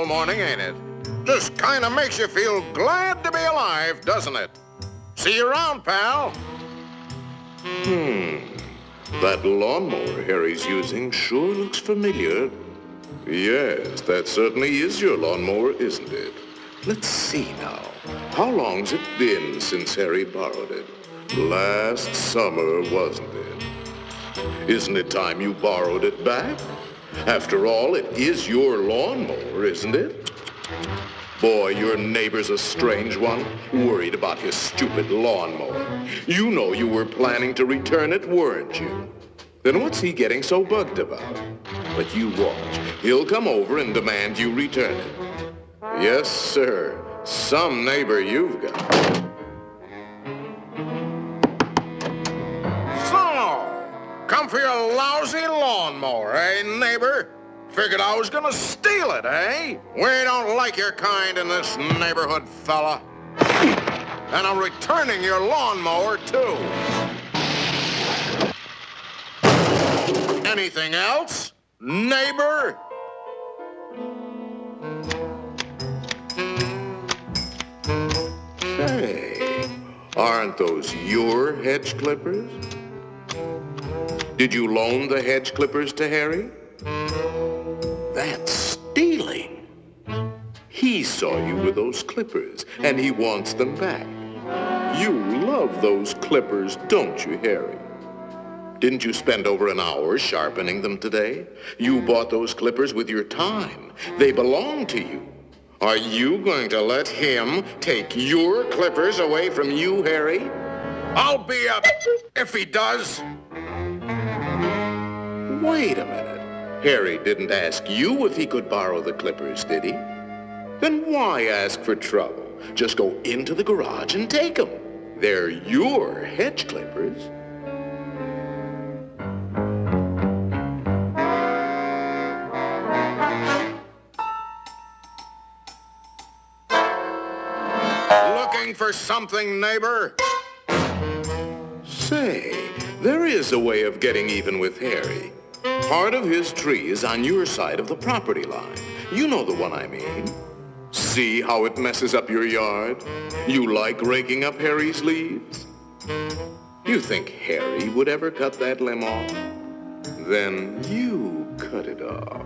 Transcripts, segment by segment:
beautiful morning, ain't it? Just kind of makes you feel glad to be alive, doesn't it? See you around, pal. That lawnmower Harry's using sure looks familiar. Yes, that certainly is your lawnmower, isn't it? Let's see now. How long's it been since Harry borrowed it? Last summer, wasn't it? Isn't it time you borrowed it back? After all, it is your lawnmower, isn't it? Boy, your neighbor's a strange one, worried about his stupid lawnmower. You know you were planning to return it, weren't you? Then what's he getting so bugged about? But you watch. He'll come over and demand you return it. Yes, sir. Some neighbor you've got. So, come for your lousy lawnmower, eh, neighbor? Figured I was gonna steal it, eh? We don't like your kind in this neighborhood, fella. And I'm returning your lawnmower, too. Anything else, neighbor? Say, aren't those your hedge clippers? Did you loan the hedge clippers to Harry? That's stealing. He saw you with those clippers, and he wants them back. You love those clippers, don't you, Harry? Didn't you spend over an hour sharpening them today? You bought those clippers with your time. They belong to you. Are you going to let him take your clippers away from you, Harry? I'll be up if he does. Wait a minute. Harry didn't ask you if he could borrow the clippers, did he? Then why ask for trouble? Just go into the garage and take them. They're your hedge clippers. Looking for something, neighbor? Say, there is a way of getting even with Harry. Part of his tree is on your side of the property line. You know the one I mean. See how it messes up your yard? You like raking up Harry's leaves? You think Harry would ever cut that limb off? Then you cut it off.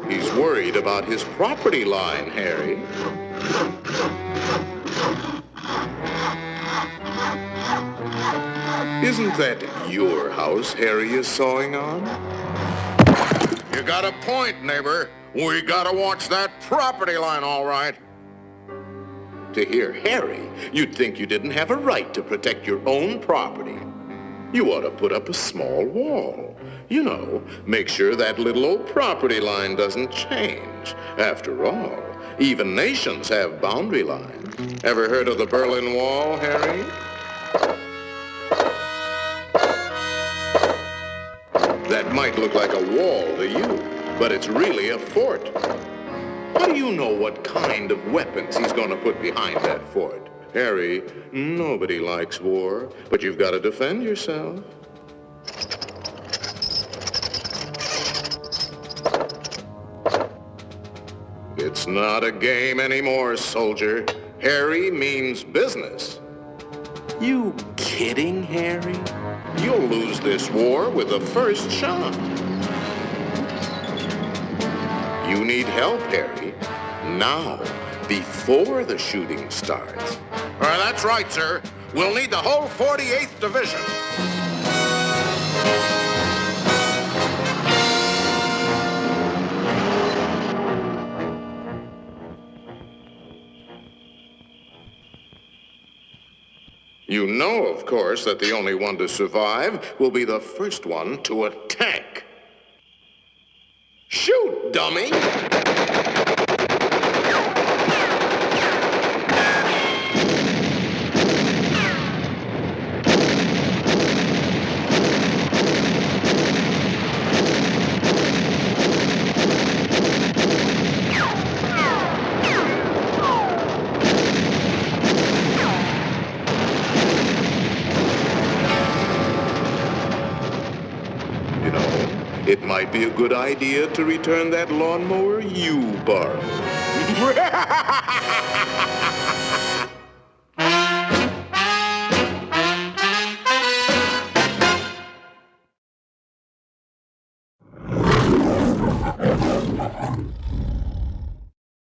He's worried about his property line, Harry. Isn't that your house Harry is sawing on? You got a point, neighbor. We gotta watch that property line, all right. To hear Harry, you'd think you didn't have a right to protect your own property. You ought to put up a small wall. You know, make sure that little old property line doesn't change. After all, even nations have boundary lines. Ever heard of the Berlin Wall, Harry? That might look like a wall to you, but it's really a fort. How do you know what kind of weapons he's going to put behind that fort? Harry, nobody likes war, but you've got to defend yourself. It's not a game anymore, soldier. Harry means business. You kidding, Harry? You'll lose this war with the first shot. You need help, Harry. Now, before the shooting starts. That's right, sir. We'll need the whole 48th Division. You know, of course, that the only one to survive will be the first one to attack. Shoot, dummy! it might be a good idea to return that lawnmower you borrowed.